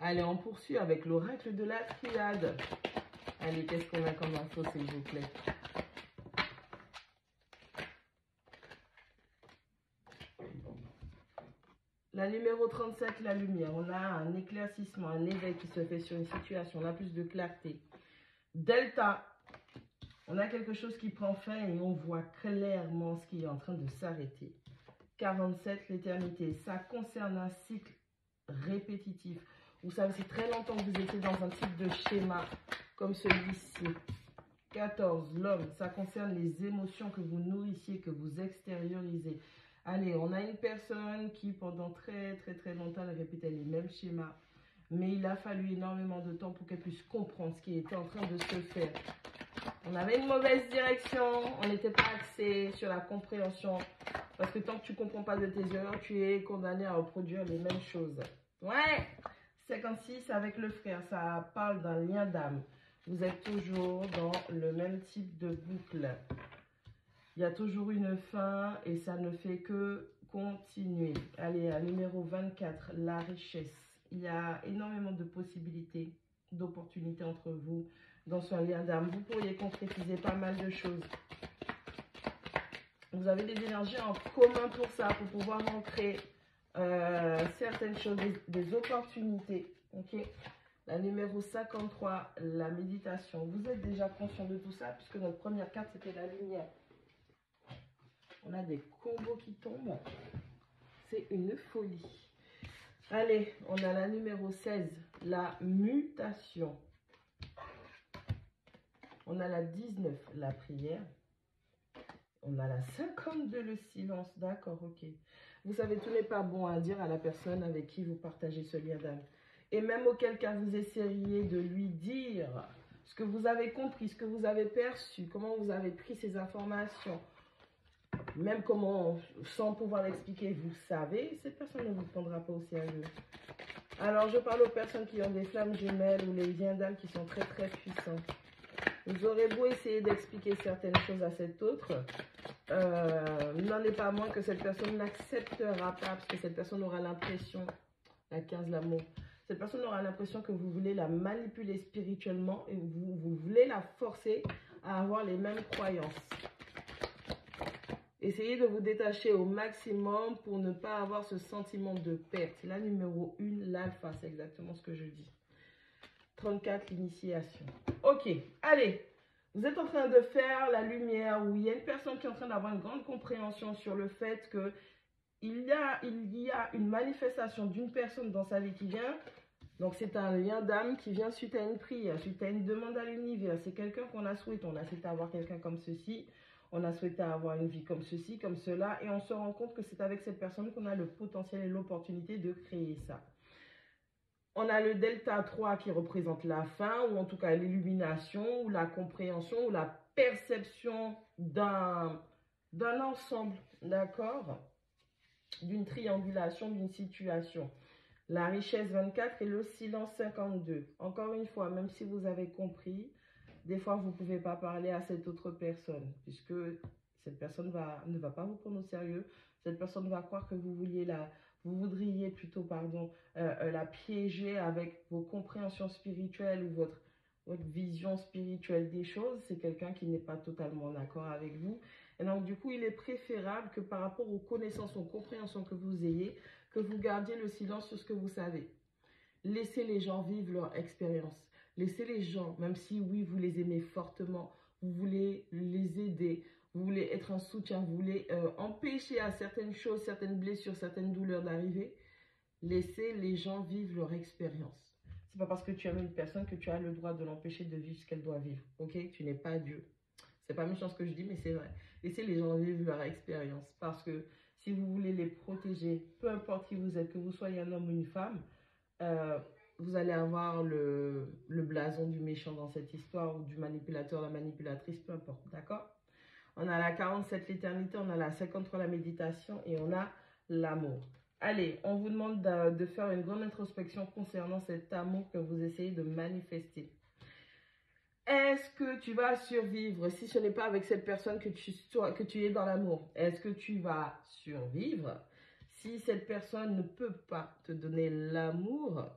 Allez, on poursuit avec l'oracle de la triade. Allez, qu'est-ce qu'on a comme info, s'il vous plaît? La numéro 37, la lumière. On a un éclaircissement, un éveil qui se fait sur une situation. On a plus de clarté. Delta. On a quelque chose qui prend fin et on voit clairement ce qui est en train de s'arrêter. 47, l'éternité. Ça concerne un cycle répétitif. Vous savez, c'est très longtemps que vous étiez dans un type de schéma comme celui-ci. 14, l'homme. Ça concerne les émotions que vous nourrissiez, que vous extériorisez. Allez, on a une personne qui, pendant très longtemps, elle répétait les mêmes schémas. Mais il a fallu énormément de temps pour qu'elle puisse comprendre ce qui était en train de se faire. On avait une mauvaise direction, on n'était pas axé sur la compréhension. Parce que tant que tu ne comprends pas de tes erreurs, tu es condamné à reproduire les mêmes choses. Ouais, 56 avec le frère, ça parle d'un lien d'âme. Vous êtes toujours dans le même type de boucle. Il y a toujours une fin et ça ne fait que continuer. Allez, à numéro 24, la richesse. Il y a énormément de possibilités, d'opportunités entre vous dans ce lien d'âme. Vous pourriez concrétiser pas mal de choses. Vous avez des énergies en commun pour ça, pour pouvoir ancrer certaines choses, des opportunités. Ok. La numéro 53, la méditation. Vous êtes déjà conscient de tout ça puisque notre première carte, c'était la lumière. On a des combos qui tombent. C'est une folie. Allez, on a la numéro 16, la mutation. On a la 19, la prière. On a la 52, le silence. D'accord, ok. Vous savez, tout n'est pas bon à dire à la personne avec qui vous partagez ce lien d'âme. Et même auquel cas vous essayeriez de lui dire ce que vous avez compris, ce que vous avez perçu, comment vous avez pris ces informations. Même comment, sans pouvoir l'expliquer, vous savez, cette personne ne vous prendra pas au sérieux. Alors, je parle aux personnes qui ont des flammes jumelles ou les liens d'âme qui sont très puissants. Vous aurez beau essayer d'expliquer certaines choses à cet autre, n'en est pas moins que cette personne n'acceptera pas, parce que cette personne aura l'impression, la 15, l'amour, cette personne aura l'impression que vous voulez la manipuler spirituellement et vous voulez la forcer à avoir les mêmes croyances. Essayez de vous détacher au maximum pour ne pas avoir ce sentiment de perte. La numéro 1, l'alpha, c'est exactement ce que je dis. 34, l'initiation. Ok, allez. Vous êtes en train de faire la lumière où il y a une personne qui est en train d'avoir une grande compréhension sur le fait que il y a une manifestation d'une personne dans sa vie qui vient. Donc, c'est un lien d'âme qui vient suite à une prière, suite à une demande à l'univers. C'est quelqu'un qu'on a souhaité. On a souhaité avoir quelqu'un comme ceci. On a souhaité avoir une vie comme ceci, comme cela. Et on se rend compte que c'est avec cette personne qu'on a le potentiel et l'opportunité de créer ça. On a le delta 3 qui représente la fin, ou en tout cas l'illumination, ou la compréhension, ou la perception d'un ensemble, d'accord? D'une triangulation, d'une situation. La richesse 24 et le silence 52. Encore une fois, même si vous avez compris, des fois vous ne pouvez pas parler à cette autre personne, puisque cette personne ne va pas vous prendre au sérieux. Cette personne va croire que vous voudriez plutôt la piéger avec vos compréhensions spirituelles ou votre vision spirituelle des choses. C'est quelqu'un qui n'est pas totalement d'accord avec vous. Et donc, du coup, il est préférable que par rapport aux connaissances, aux compréhensions que vous ayez, que vous gardiez le silence sur ce que vous savez. Laissez les gens vivre leur expérience. Laissez les gens, même si oui, vous les aimez fortement, vous voulez les aider, vous voulez être un soutien, vous voulez empêcher à certaines choses, certaines blessures, certaines douleurs d'arriver. Laissez les gens vivre leur expérience. C'est pas parce que tu aimes une personne que tu as le droit de l'empêcher de vivre ce qu'elle doit vivre. Ok? Tu n'es pas Dieu. C'est pas méchant ce que je dis, mais c'est vrai. Laissez les gens vivre leur expérience. Parce que si vous voulez les protéger, peu importe qui vous êtes, que vous soyez un homme ou une femme, vous allez avoir le blason du méchant dans cette histoire, ou du manipulateur, la manipulatrice, peu importe, d'accord? On a la 47, l'éternité, on a la 53, la méditation, et on a l'amour. Allez, on vous demande de faire une grande introspection concernant cet amour que vous essayez de manifester. Est-ce que tu vas survivre si ce n'est pas avec cette personne que tu es dans l'amour? Est-ce que tu vas survivre si cette personne ne peut pas te donner l'amour?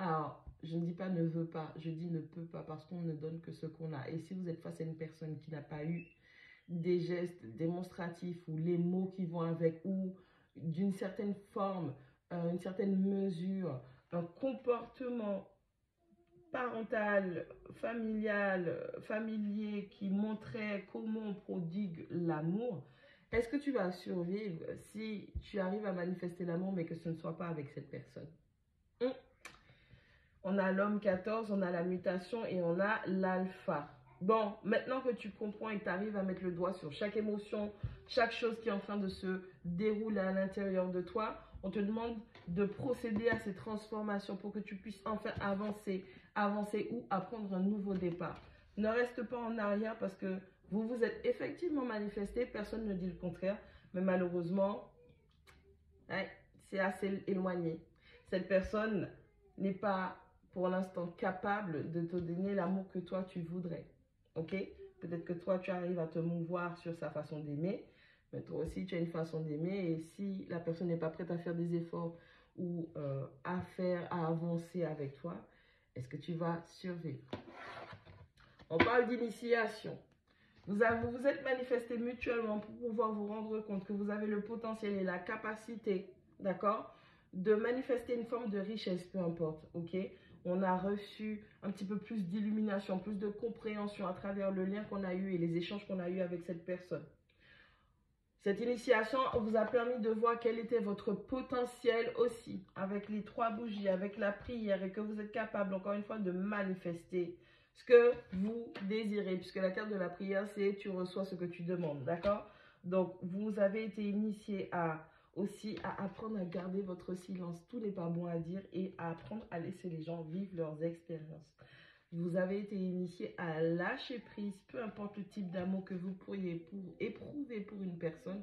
Alors, je ne dis pas ne veut pas, je dis ne peut pas parce qu'on ne donne que ce qu'on a. Et si vous êtes face à une personne qui n'a pas eu des gestes démonstratifs ou les mots qui vont avec ou d'une certaine forme, une certaine mesure, un comportement parental, familial, familier qui montrait comment on prodigue l'amour, est-ce que tu vas survivre si tu arrives à manifester l'amour mais que ce ne soit pas avec cette personne? On a l'homme 14, on a la mutation et on a l'alpha. Bon, maintenant que tu comprends et que tu arrives à mettre le doigt sur chaque émotion, chaque chose qui est en train de se dérouler à l'intérieur de toi, on te demande de procéder à ces transformations pour que tu puisses enfin avancer ou apprendre un nouveau départ. Ne reste pas en arrière parce que vous vous êtes effectivement manifesté, personne ne dit le contraire, mais malheureusement, ouais, c'est assez éloigné. Cette personne n'est pas pour l'instant capable de te donner l'amour que toi tu voudrais. Ok? Peut-être que toi tu arrives à te mouvoir sur sa façon d'aimer, mais toi aussi tu as une façon d'aimer et si la personne n'est pas prête à faire des efforts ou à avancer avec toi, est-ce que tu vas survivre? On parle d'initiation. Vous vous êtes manifestés mutuellement pour pouvoir vous rendre compte que vous avez le potentiel et la capacité, d'accord, de manifester une forme de richesse, peu importe, ok? On a reçu un petit peu plus d'illumination, plus de compréhension à travers le lien qu'on a eu et les échanges qu'on a eu avec cette personne. Cette initiation vous a permis de voir quel était votre potentiel aussi, avec les 3 bougies, avec la prière, et que vous êtes capable, encore une fois, de manifester ce que vous désirez, puisque la carte de la prière, c'est tu reçois ce que tu demandes, d'accord? Donc, vous avez été initié aussi à apprendre à garder votre silence. Tout n'est pas bon à dire et à apprendre à laisser les gens vivre leurs expériences. Vous avez été initié à lâcher prise, peu importe le type d'amour que vous pourriez éprouver pour une personne,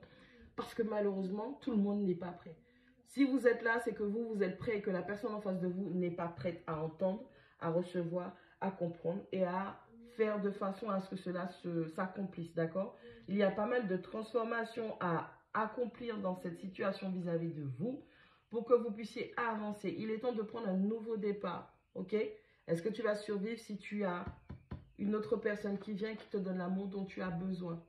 parce que malheureusement, tout le monde n'est pas prêt. Si vous êtes là, c'est que vous êtes prêt et que la personne en face de vous n'est pas prête à entendre, à recevoir, à comprendre et à faire de façon à ce que cela s'accomplisse, d'accord? Il y a pas mal de transformations à accomplir dans cette situation vis-à-vis de vous pour que vous puissiez avancer. Il est temps de prendre un nouveau départ, ok? Est-ce que tu vas survivre si tu as une autre personne qui vient, qui te donne l'amour dont tu as besoin?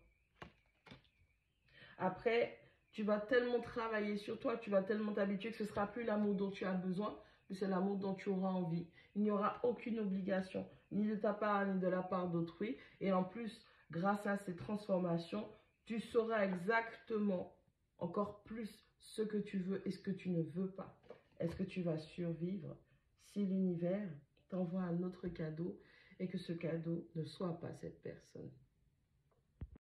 Après, tu vas tellement travailler sur toi, tu vas tellement t'habituer que ce ne sera plus l'amour dont tu as besoin, mais c'est l'amour dont tu auras envie. Il n'y aura aucune obligation, ni de ta part, ni de la part d'autrui. Et en plus, grâce à ces transformations, tu sauras exactement encore plus ce que tu veux et ce que tu ne veux pas. Est-ce que tu vas survivre si l'univers t'envoie un autre cadeau et que ce cadeau ne soit pas cette personne?